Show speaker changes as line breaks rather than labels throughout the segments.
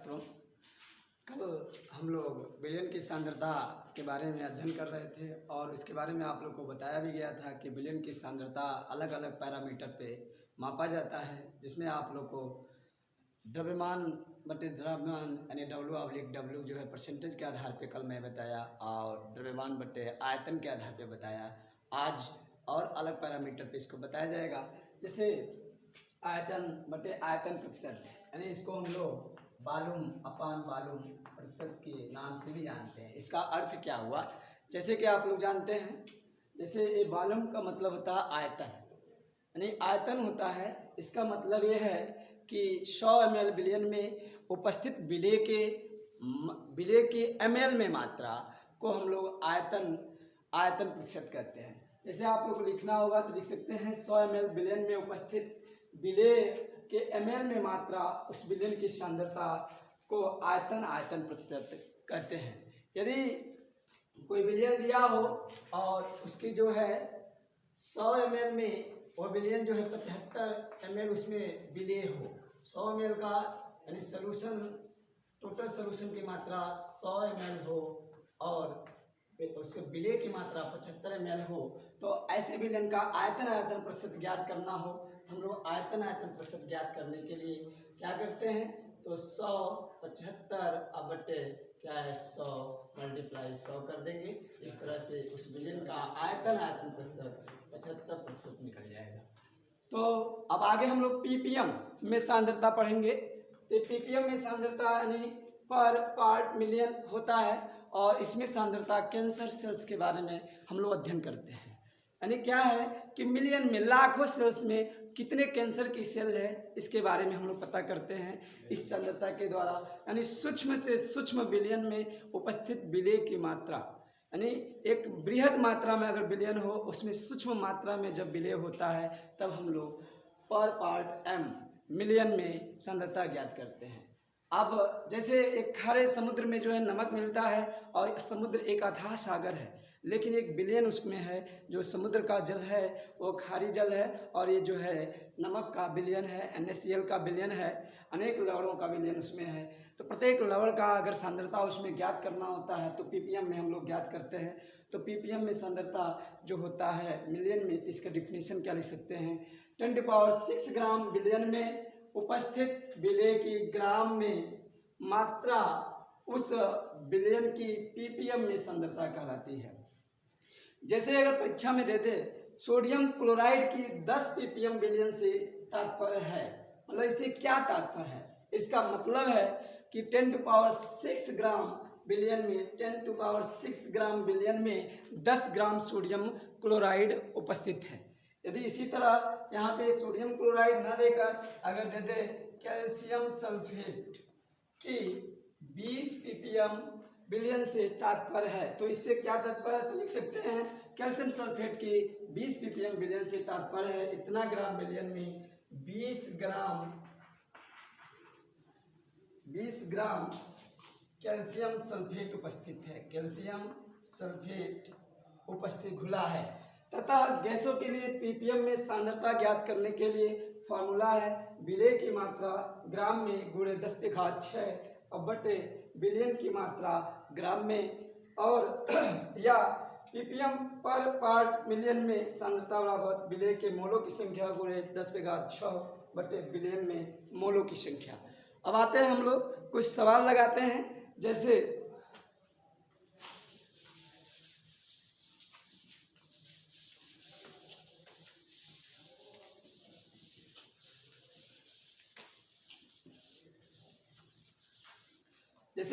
छात्रों, कल हम लोग विलयन की सांद्रता के बारे में अध्ययन कर रहे थे और इसके बारे में आप लोग को बताया भी गया था कि विलयन की सांद्रता अलग अलग पैरामीटर पे मापा जाता है, जिसमें आप लोग को द्रव्यमान बटे द्रव्यमान यानी W/W जो है परसेंटेज के आधार पे कल मैं बताया और द्रव्यमान बटे आयतन के आधार पे बताया। आज और अलग पैरामीटर पे इसको बताया जाएगा, जैसे आयतन बटे आयतन प्रतिशत, यानी इसको हम लोग वॉल्यूम अपान वॉल्यूम प्रतिशत के नाम से भी जानते हैं। इसका अर्थ क्या हुआ, जैसे कि आप लोग जानते हैं, जैसे ये वॉल्यूम का मतलब होता है आयतन, यानी आयतन होता है, इसका मतलब ये है कि 100 ml विलयन में उपस्थित विलेय की ml में मात्रा को हम लोग आयतन प्रतिशत कहते हैं। जैसे आप लोग को लिखना होगा तो लिख सकते हैं 100 ml विलयन में उपस्थित विलेय के ml में मात्रा, उस विलयन की सांद्रता को आयतन प्रतिशत कहते हैं। यदि कोई विलयन दिया हो और उसकी जो है 100 ml में वो विलयन जो है 75 ml उसमें विलेय हो, 100 ml का यानी सोल्यूशन, टोटल सोल्यूशन की मात्रा 100 ml हो और उसके विलेय की मात्रा 75 ml हो, तो ऐसे विलयन का आयतन प्रतिशत ज्ञात करना हो, हम लोग आयतन प्रतिशत ज्ञात करने के लिए क्या करते हैं, तो 100 75 अब बटे क्या है 100 मल्टीप्लाई 100 कर देंगे। इस तरह से उस विलयन का आयतन प्रतिशत 75% निकल जाएगा। तो अब आगे हम लोग पीपीएम में सांद्रता पढ़ेंगे। तो पीपीएम में सांद्रता यानी पर पार्ट मिलियन होता है और इसमें सांद्रता कैंसर सेल्स के बारे में हम लोग अध्ययन करते हैं। यानी क्या है कि मिलियन में, लाखों सेल्स में कितने कैंसर की सेल है, इसके बारे में हम लोग पता करते हैं इस सांद्रता के द्वारा। यानी सूक्ष्म से सूक्ष्म विलयन में उपस्थित विलेय की मात्रा, यानी एक बृहद मात्रा में अगर विलयन हो, उसमें सूक्ष्म मात्रा में जब विलय होता है तब हम लोग पर पार्ट m मिलियन में सांद्रता ज्ञात करते हैं। अब जैसे एक खारे समुद्र में जो है नमक मिलता है और समुद्र एक अथाह सागर है, लेकिन एक विलयन उसमें है, जो समुद्र का जल है वो खारी जल है और ये जो है नमक का विलयन है, NaCl का विलयन है, अनेक लवणों का विलयन उसमें है। तो प्रत्येक लवण का अगर सांद्रता उसमें ज्ञात करना होता है तो पीपीएम में हम लोग ज्ञात करते हैं। तो पीपीएम में सांद्रता जो होता है मिलियन में, इसका डिफिनीशन क्या लिख सकते हैं, 10⁻⁶ ग्राम विलयन में उपस्थित विलेय की ग्राम में मात्रा उस विलयन की पीपीएम में सांद्रता कहलाती है। जैसे अगर परीक्षा में दे दे सोडियम क्लोराइड की 10 पीपीएम विलयन से तात्पर्य है, मतलब इससे क्या तात्पर्य है, इसका मतलब है कि 10⁻⁶ ग्राम विलयन में 10⁻⁶ ग्राम विलयन में 10 ग्राम सोडियम क्लोराइड उपस्थित है। यदि इसी तरह यहाँ पे सोडियम क्लोराइड ना देकर अगर दे दे कैल्शियम सल्फेट की 20 पीपीएम विलयन से तात्पर्य है, तो इससे क्या तात्पर्य है, तो लिख सकते हैं कैल्शियम सल्फेट की 20 पीपीएम विलयन से तात्पर्य है इतना ग्राम विलयन में 20 ग्राम कैल्शियम सल्फेट उपस्थित है, कैल्शियम सल्फेट उपस्थित घुला है। तथा गैसों के लिए पीपीएम में सांद्रता ज्ञात करने के लिए फॉर्मूला है विलेय की मात्रा ग्राम में गुणे 10⁶ और बटे विलयन की मात्रा ग्राम में, और या पीपीएम पर पार्ट मिलियन में सांद्रता बराबर विलेय के मोलों की संख्या गुणे 10⁶ बटे विलयन में मोलों की संख्या। अब आते हैं हम लोग कुछ सवाल लगाते हैं, जैसे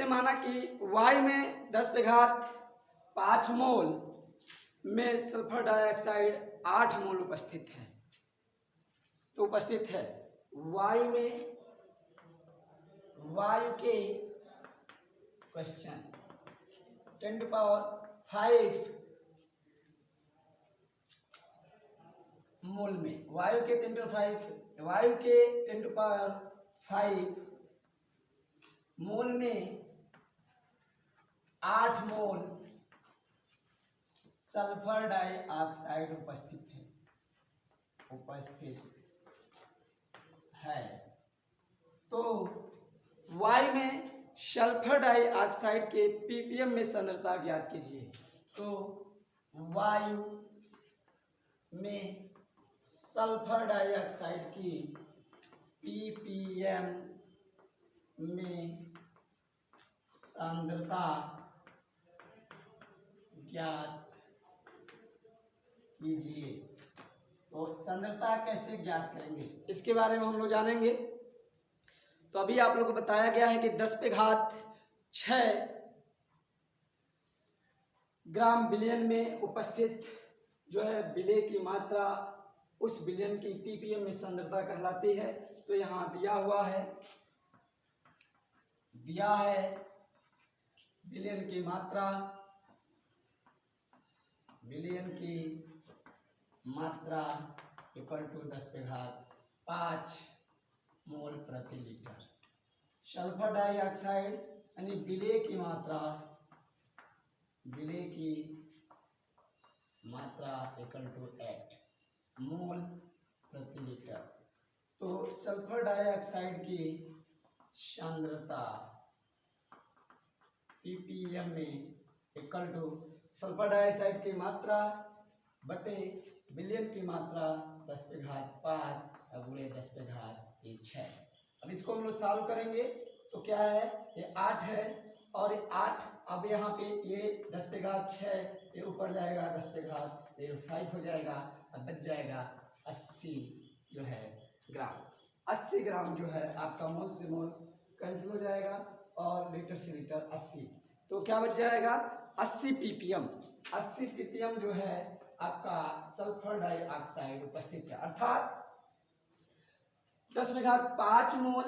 माना कि Y में 10⁵ मोल में सल्फर डाइऑक्साइड 8 मोल उपस्थित है, तो उपस्थित है वायु में, वायु के क्वेश्चन 10⁵ मोल में, वायु के 10⁵ मोल में 8 मोल सल्फर डाइऑक्साइड उपस्थित है। तो वायु में सल्फर डाइऑक्साइड के ppm में सांद्रता ज्ञात कीजिए। तो वायु में सल्फर डाइऑक्साइड की ppm में सांद्रता ज्ञात कीजिए। तो सांद्रता कैसे ज्ञात करेंगे इसके बारे में हम लोग जानेंगे। तो अभी आप लोगों को बताया गया है कि 10⁶ ग्राम विलयन में उपस्थित जो है विलेय की मात्रा उस विलयन की ppm में सांद्रता कहलाती है। तो यहाँ दिया हुआ है, विलयन की मात्रा, इक्वल टू 10⁵ मोल प्रति लीटर। सल्फर डाइऑक्साइड यानी विलेय की मात्रा इक्वल टू 8 मोल प्रति लीटर। तो सल्फर डाइऑक्साइड की सांद्रता ppm में इक्वल टू सल्फर डाइऑक्साइड की मात्रा बटे विलयन की मात्रा 10⁵ गुणे 10⁶ अब इसको हम लोग सॉल्व करेंगे तो क्या है, ये 8 है और ये 8, अब यहाँ पे ये 10⁵ ये ऊपर जाएगा 10⁵ हो जाएगा, अब बच जाएगा 80 जो है ग्राम। 80 ग्राम जो है आपका मोल से मोल कैंसिल हो जाएगा और लीटर से लीटर 80। तो क्या बच जाएगा 80 ppm। 80 ppm जो है आपका सल्फर डाइऑक्साइड उपस्थित है, अर्थात 10⁵ मोल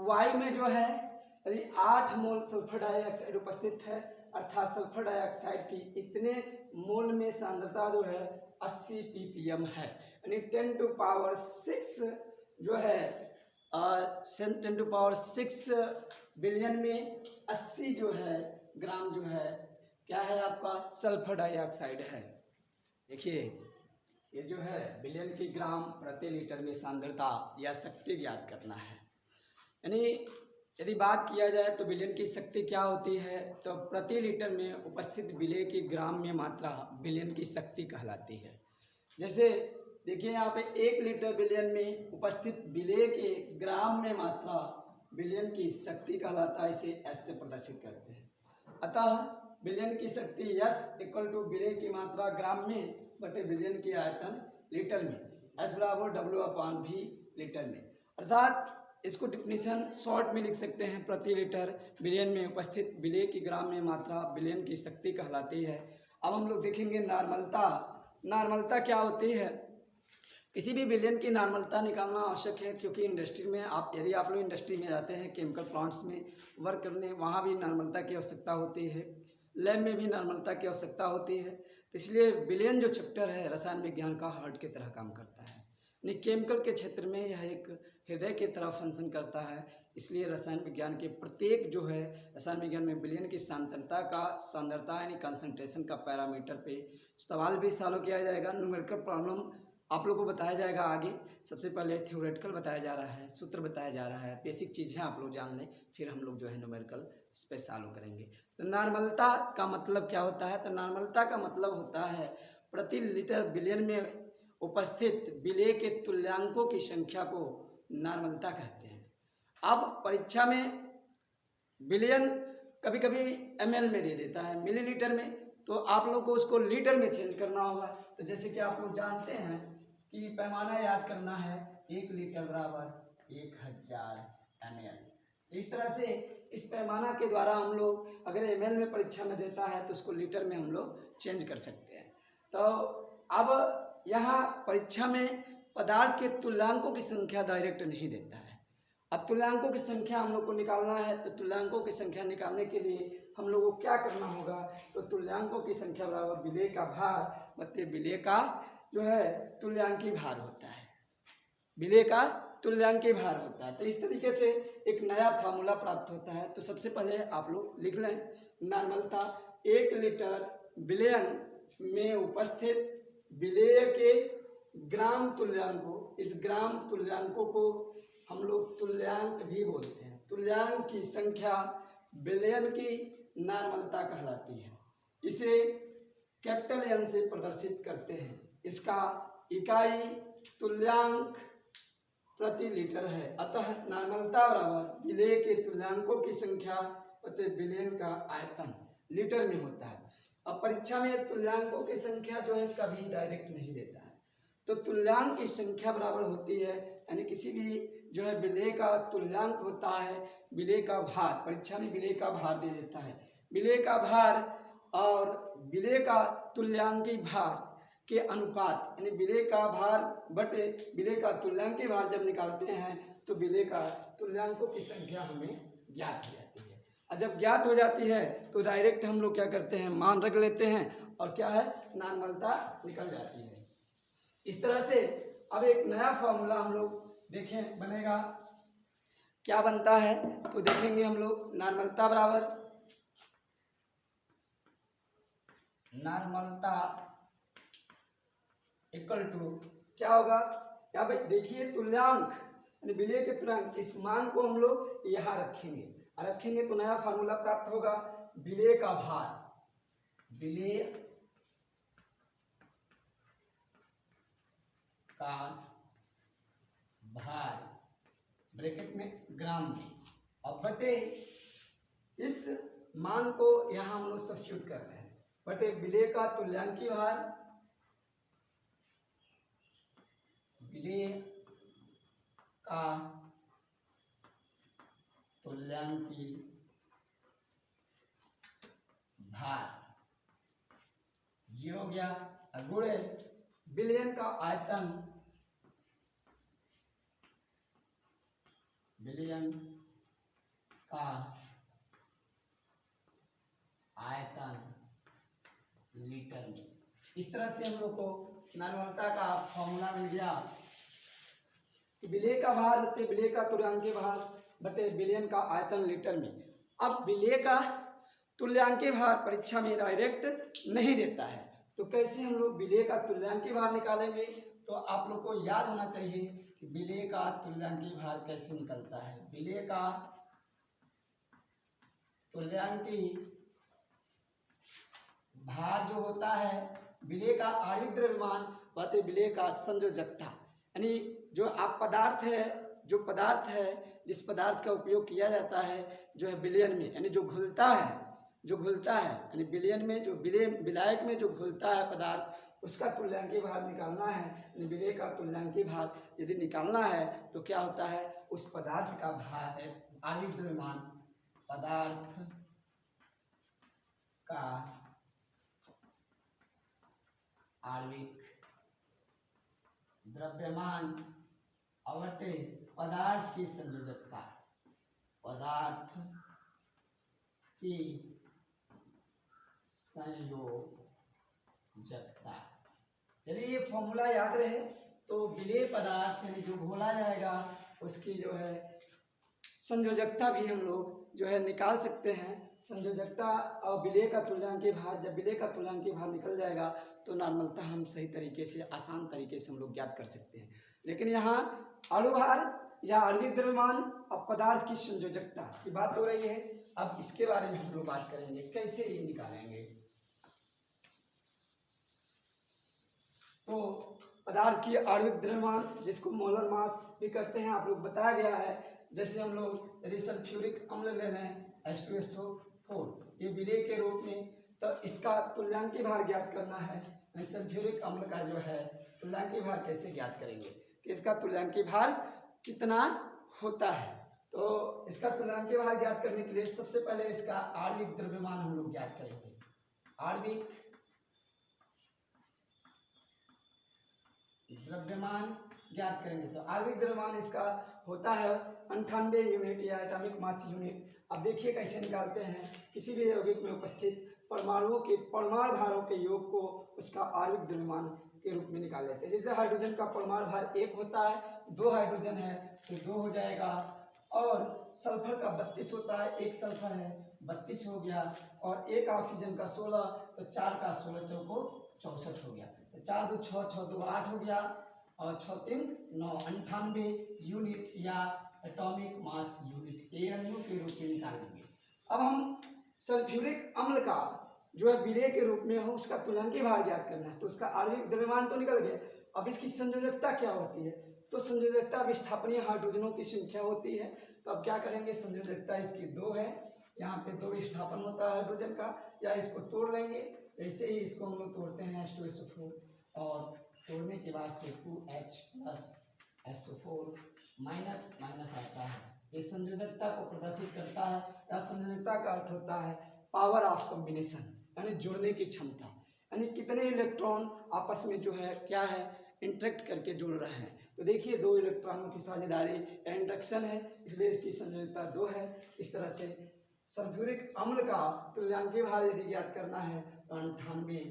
वायु में जो है यदि 8 मोल सल्फर डाइऑक्साइड उपस्थित है, अर्थात सल्फर डाइऑक्साइड की इतने मोल में सांद्रता जो है 80 ppm है। यानी 10⁶ जो है 10⁶ बिलियन में 80 जो है ग्राम जो है क्या है आपका सल्फर डाइऑक्साइड है। देखिए ये जो है बिलियन की ग्राम प्रति लीटर में सांद्रता या शक्ति ज्ञात करना है। यानी यदि बात किया जाए तो विलयन की शक्ति क्या होती है, तो प्रति लीटर में उपस्थित विलेय की ग्राम में मात्रा विलयन की शक्ति कहलाती है। जैसे देखिए यहाँ पे 1 लीटर विलयन में उपस्थित विलेय के ग्राम में मात्रा विलयन की शक्ति कहलाता है, इसे S से प्रदर्शित करते हैं। अतः विलयन की शक्ति S इक्वल टू विलेय की मात्रा ग्राम में बटे विलयन की आयतन लीटर में, S बराबर W/V लीटर में। अर्थात इसको डिफिनीशन शॉर्ट में लिख सकते हैं, प्रति लीटर विलयन में उपस्थित विलेय की ग्राम में मात्रा विलयन की शक्ति कहलाती है। अब हम लोग देखेंगे नॉर्मलता। नॉर्मलता क्या होती है, किसी भी विलयन की नॉर्मलता निकालना आवश्यक है, क्योंकि इंडस्ट्री में यदि आप लोग इंडस्ट्री में जाते हैं केमिकल प्लांट्स में वर्क करने, वहाँ भी नॉर्मलता की आवश्यकता होती है, लैब में भी नॉर्मलता की आवश्यकता होती है। इसलिए विलयन जो चैप्टर है रसायन विज्ञान का हार्ट की तरह काम करता है, यानी केमिकल के क्षेत्र में यह एक हृदय की तरह फंक्शन करता है। इसलिए रसायन विज्ञान के प्रत्येक जो है रसायन विज्ञान में विलयन की सांद्रता यानी कंसंट्रेशन का पैरामीटर पे सवाल भी सॉल्व किया जाएगा। न्यूमेरिकल प्रॉब्लम आप लोगों को बताया जाएगा आगे। सबसे पहले थ्योरेटिकल बताया जा रहा है, सूत्र बताया जा रहा है, बेसिक चीज़ें आप लोग जान लें, फिर हम लोग जो है न्यूमेरिकल इस पर सॉल्व करेंगे। तो नॉर्मलता का मतलब क्या होता है, तो नॉर्मलता का मतलब होता है प्रति लीटर विलयन में उपस्थित विलेय के तुल्यांकों की संख्या को नॉर्मलता कहते हैं। अब परीक्षा में विलयन कभी कभी ml में दे देता है, मिलीलीटर में, तो आप लोग को उसको लीटर में चेंज करना होगा। तो जैसे कि आप लोग जानते हैं कि पैमाना याद करना है, 1 लीटर बराबर 1000 ml। इस तरह से इस पैमाना के द्वारा हम लोग अगर ml में परीक्षा में देता है तो उसको लीटर में हम लोग चेंज कर सकते हैं। तो अब यहाँ परीक्षा में पदार्थ के तुल्यांकों की संख्या डायरेक्ट नहीं देता है। अब तुल्यांकों की संख्या हम लोग को निकालना है, तो तुल्यांकों की संख्या निकालने के लिए हम लोग को क्या करना होगा, तो तुल्यांकों की संख्या बराबर विलेय का भार बटे विलेय का जो है तुल्यांकी भार होता है, विलेय का तुल्यांकी भार होता है। तो इस तरीके से एक नया फार्मूला प्राप्त होता है। तो सबसे पहले आप लोग लिख लें नॉर्मलता 1 लीटर विलयन में उपस्थित विलेय के ग्राम तुल्यांकों, इस ग्राम तुल्यांकों को हम लोग तुल्यांक भी बोलते हैं। तुल्यांक की संख्या विलयन की नॉर्मलता कहलाती है। इसे कैपिटल एन से प्रदर्शित करते हैं। इसका इकाई तुल्यांक प्रति लीटर है। अतः नॉर्मलता बराबर विलेय के तुल्यांकों की संख्या बटे विलयन का आयतन लीटर में होता है। अब परीक्षा में तुल्यांकों की संख्या जो है कभी डायरेक्ट नहीं देता है, तो तुल्यांक की संख्या बराबर होती है, यानी किसी भी जो है विलेय का तुल्यांक होता है विलेय का भार। परीक्षा में विलेय का भार दे देता है। विलेय का भार और विलेय का तुल्यांकी भार के अनुपात, यानी विलेय का भार बटे विलेय का तुल्यांकी भार जब निकालते हैं तो विलेय का तुल्यांकों की संख्या हमें ज्ञात हो जाती है। और जब ज्ञात हो जाती है तो डायरेक्ट हम लोग क्या करते हैं, मान रख लेते हैं और क्या है, नॉर्मलता निकल जाती है। इस तरह से अब एक नया फॉर्मूला हम लोग देखें बनेगा। क्या बनता है तो देखेंगे हम लोग। नॉर्मलता बराबर नॉर्मलता इक्वल टू क्या होगा, क्या भाई देखिए तुल्यांक यानी विलेय के तुल्यांक, इस मान को हम लोग यहाँ रखेंगे और रखेंगे तो नया फार्मूला प्राप्त होगा। विलेय का भार, विलेय का भार ब्रैकेट में ग्राम में, और बटे इस मान को यहां हम लोग सब्स्टिट्यूट कर रहे हैं, बटे विलेय का तुल्यांकी भार, विलेय का तुल्यांकी भार ये हो गया, गुणे विलयन का आयतन, विलयन का आयतन लीटर में। इस तरह से हम लोग को नॉर्मलता का फॉर्मूला मिल गया कि विलेय का भार बटे विलेय का तुल्यांकी भार बटे विलयन का आयतन लीटर में। अब विलेय का तुल्यांकी भार परीक्षा में डायरेक्ट नहीं देता है, तो कैसे हम लोग विलेय का तुल्यांकी भार निकालेंगे, तो आप लोग को याद होना चाहिए कि विलेय का तुल्यांकी भार कैसे निकलता है। विलेय का तुल्यांकी भार जो होता है विलेय का आणविक द्रव्यमान बटे विलेय का संयोजकता, यानी जो आप पदार्थ है, जो पदार्थ है जिस पदार्थ का उपयोग किया जाता है जो है विलयन में, यानी जो घुलता है, जो घुलता है, यानी विलयन में जो विलायक में जो घुलता है पदार्थ, उसका तुल्यांकी भार निकालना है। यानी विलेय का तुल्यांकी भार यदि निकालना है तो क्या होता है, उस पदार्थ का भार है आणविक द्रव्यमान, पदार्थ का आणविक द्रव्यमान अवटे पदार्थ की संयोजकता, पदार्थ की संयोजकता। यदि ये फॉर्मूला याद रहे तो विलेय पदार्थ यानी जो घोला जाएगा उसकी जो है संयोजकता भी हम लोग जो है निकाल सकते हैं। संयोजकता और विलेय का तुल्यांकी भार, जब विलेय का तुल्यांकी भार निकल जाएगा तो नॉर्मलता हम सही तरीके से, आसान तरीके से हम लोग ज्ञात कर सकते हैं। लेकिन यहाँ अणुभार या आणविक द्रव्यमान और पदार्थ की संयोजकता की बात हो रही है। अब इसके बारे में हम लोग बात करेंगे, कैसे ये निकालेंगे। तो पदार्थ की आणविक द्रव्यमान जिसको मोलर मास भी कहते हैं, आप लोग बताया गया है। जैसे हम लोग यदि सल्फ्यूरिक अम्ल ले लें H2SO4 ये विलेय के रूप में, तो इसका तुल्यांकी भार ज्ञात करना है। सल्फ्यूरिक अम्ल का जो है तुल्यांकी भार कैसे ज्ञात करेंगे कि इसका तुल्यांकी भार कितना होता है। तो इसका तुल्यांकी भार ज्ञात करने के लिए सबसे पहले इसका आणविक द्रव्यमान हम लोग ज्ञात करेंगे। आणविक द्रव्यमान ज्ञात करेंगे तो आणविक द्रव्यमान इसका होता है 98 यूनिट या एटॉमिक मास यूनिट। अब देखिए कैसे निकालते हैं, किसी भी यौगिक में उपस्थित परमाणुओं के परमाणु भारों के योग को उसका आणविक द्रव्यमान के रूप में निकाल लेते हैं। जैसे हाइड्रोजन का परमाणु भार 1 होता है, 2 हाइड्रोजन है तो 2 हो जाएगा, और सल्फर का 32 होता है, 1 सल्फर है 32 हो गया, और 1 ऑक्सीजन का 16, तो 4 का 16 चौको 64 हो गया, तो 4 2 6 6 2 8 हो गया, और 6 3 9 98 यूनिट या एटॉमिक मास यूनिट AMU के रूप में निकालेंगे। अब हम सल्फ्यूरिक अम्ल का जो है विलेय के रूप में हो उसका तुल्यांकीय भार ज्ञात करना है। तो उसका आणविक द्रव्यमान तो निकल गया, अब इसकी संयोजकता क्या होती है? तो संयोजकता विस्थापनीय हाइड्रोजनों की संख्या होती है। तो अब क्या करेंगे, संयोजकता इसकी 2 है, यहाँ पे 2 विस्थापन होता है हाइड्रोजन का, या इसको तोड़ लेंगे। जैसे ही इसको हम लोग तोड़ते हैं H2SO4, और तोड़ने के बाद से 2H plus SO4 minus minus आता है। ये संयोजकता को प्रदर्शित करता है, या संयोजकता का अर्थ होता है पावर ऑफ कॉम्बिनेशन, यानी जुड़ने की क्षमता, यानी कितने इलेक्ट्रॉन आपस में जो है क्या है इंटरेक्ट करके जुड़ रहे हैं। तो देखिए 2 इलेक्ट्रॉनों की साझेदारी इंडक्शन है, इसलिए इसकी संयोजकता 2 है। इस तरह से सल्फ्यूरिक अम्ल का तुल्यांकीय भार यदि ज्ञात करना है तो 98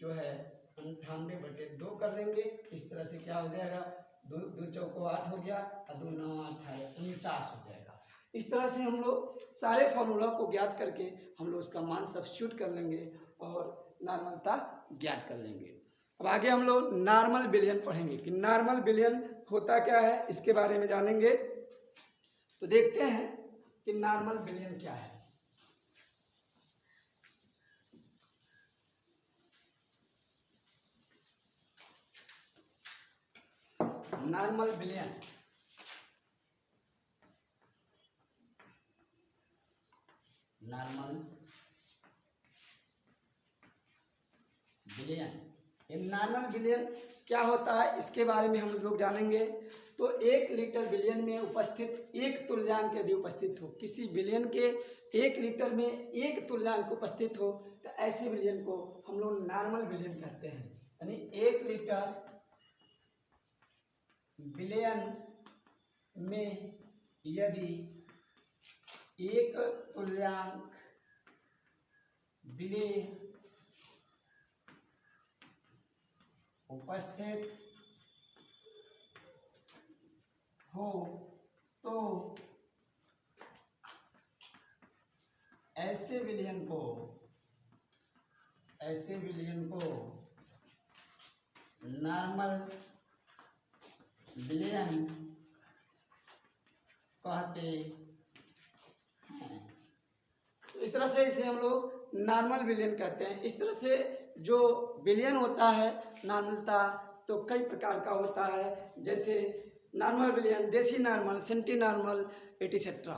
जो है 98/2 कर देंगे। इस तरह से क्या हो जाएगा, 2 चौको 8 हो गया, और 2 9 18 49 हो जाएगा। इस तरह से हम लोग सारे फॉर्मूला को ज्ञात करके हम लोग उसका मान सब्स्टिट्यूट कर लेंगे और नॉर्मलता ज्ञात कर लेंगे। अब आगे हम लोग नॉर्मल विलयन पढ़ेंगे कि नॉर्मल विलयन होता क्या है, इसके बारे में जानेंगे। तो देखते हैं कि नॉर्मल विलयन क्या है। नॉर्मल विलयन नॉर्मल विलयन ये नॉर्मल विलयन क्या होता है, इसके बारे में हम लोग जानेंगे। तो 1 लीटर विलयन में उपस्थित एक तुल्यांक यदि उपस्थित हो, किसी विलयन के 1 लीटर में एक तुल्यांक उपस्थित हो, तो ऐसे विलयन को हम लोग नॉर्मल विलयन कहते हैं। यानी 1 लीटर विलयन में यदि एक तुल्यांक विलेय उपस्थित हो तो ऐसे विलयन को नॉर्मल विलयन कहते हैं। तो इस तरह से इसे हम लोग नॉर्मल विलयन कहते हैं। इस तरह से जो विलयन होता है नॉर्मलता तो कई प्रकार का होता है, जैसे नॉर्मल विलयन, deci normal, centi normal et cetera.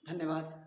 धन्यवाद।